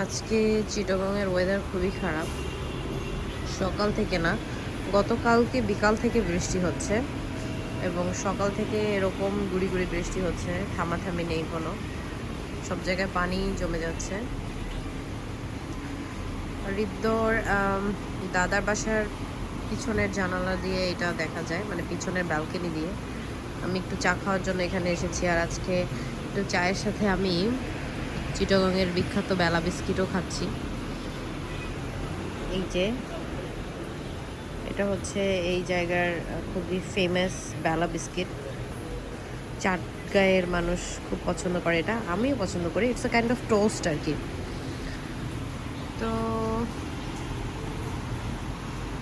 আজকে চিটাগংয়ের ওয়েদার খুবই খারাপ। সকাল থেকে না, গতকালকে বিকাল থেকে বৃষ্টি হচ্ছে এবং সকাল থেকে এরকম গুড়ি গুড়ি বৃষ্টি হচ্ছে, থামাথামি নেই কোনো। সব জায়গায় পানি জমে যাচ্ছে। হৃদ্যর দাদার বাসার পিছনের জানালা দিয়ে এটা দেখা যায়, মানে পিছনের ব্যালকনি দিয়ে। আমি একটু চা খাওয়ার জন্য এখানে এসেছি, আর আজকে একটু চায়ের সাথে আমি চিটাগংয়ের বিখ্যাত বেলা বিস্কিটও খাচ্ছি। এই যে এটা হচ্ছে এই জায়গার খুবই ফেমাস বেলা বিস্কিট। চাটগাঁয়ের মানুষ খুব পছন্দ করে এটা, আমিও পছন্দ করি। It's a kind of toast আর কি। তো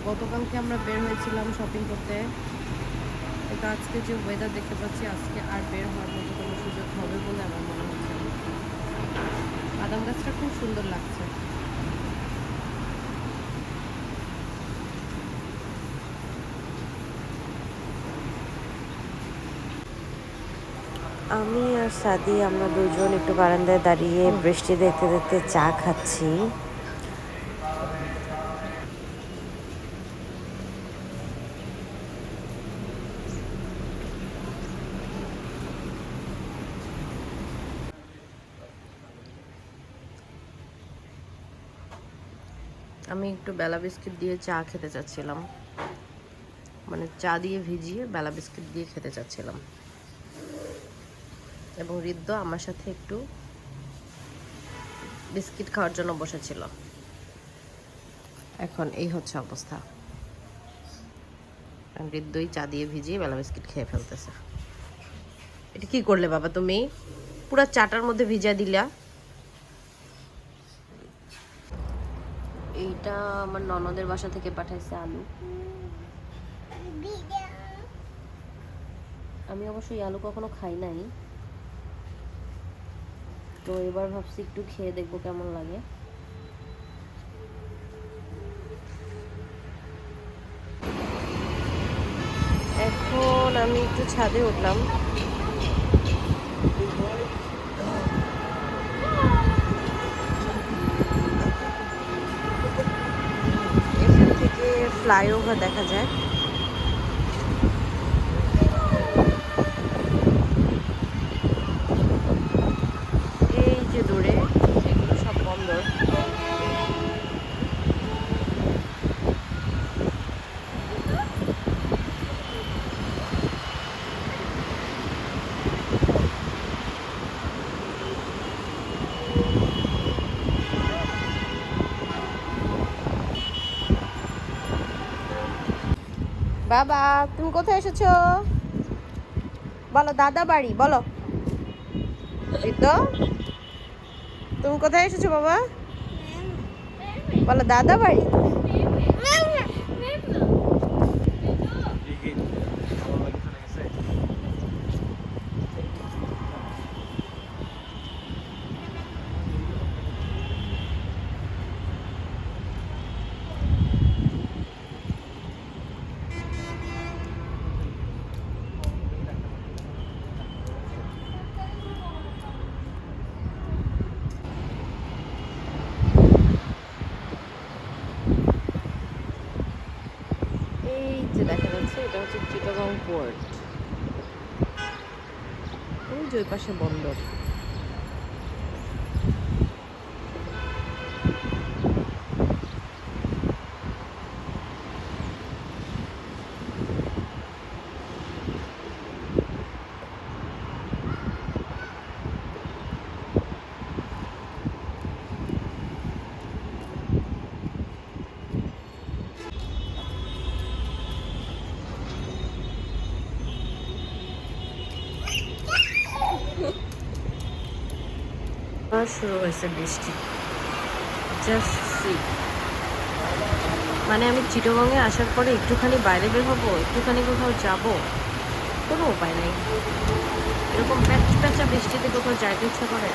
গতকালকে আমরা বের হয়েছিলাম শপিং করতে, কিন্তু আজকে যে ওয়েদার দেখতে পাচ্ছি, আজকে আর বের হওয়ার মতো কোনো সুযোগ হবে বলে আমার মনে হচ্ছে না। বাদাম গাছটা খুব সুন্দর লাগছে। আমি আর সাদি আমরা দুজন একটু বারান্দায় দাঁড়িয়ে বৃষ্টি দেখতে দেখতে চা খাচ্ছি। আমি একটু বেলা বিস্কিট দিয়ে চা খেতে চাচ্ছিলাম, মানে চা দিয়ে ভিজিয়ে বেলা বিস্কিট দিয়ে খেতে চাচ্ছিলাম, এবং হৃদ্য আমার সাথে একটু বিস্কিট খাওয়ার জন্য বসেছিল। এখন এই হচ্ছে অবস্থা, হৃদ্যই চা দিয়ে ভিজিয়ে বেলা বিস্কিট খেয়ে ফেলতেছে। এটা কি করলে বাবা তুমি? পুরা চাটার মধ্যে ভিজা দিলা। এইটা আমার ননদের বাসা থেকে পাঠাইছে আলু। আমি অবশ্যই আলু কখনো খাই নাই, তো এবার ভাবছি একটু খেয়ে দেখবো কেমন লাগে। এখন আমি একটু ছাদে উঠলাম। এখান থেকে ফ্লাইওভার দেখা যায়। এই যে দূরে এগুলো সব বন্দর। বাবা তুমি কোথায় এসেছো? বলো দাদা বাড়ি, বলো। ঋদ্ধ তুমি কোথায় এসেছো বাবা? বলো দাদা বাড়ি। এই যে দেখা যাচ্ছে এটা হচ্ছে চিটাগং পোর্ট। ওই যে ওই পাশে বন্দর। শুরু হয়েছে বৃষ্টি, জাস্ট সি। মানে আমি চিটাগংয়ে আসার পরে একটুখানি বাইরে বের হবো, একটুখানি কোথাও যাব, কোনো উপায় নেই। এরকম প্যাচ প্যাচা বৃষ্টিতে কোথাও যাইতে ইচ্ছা করে।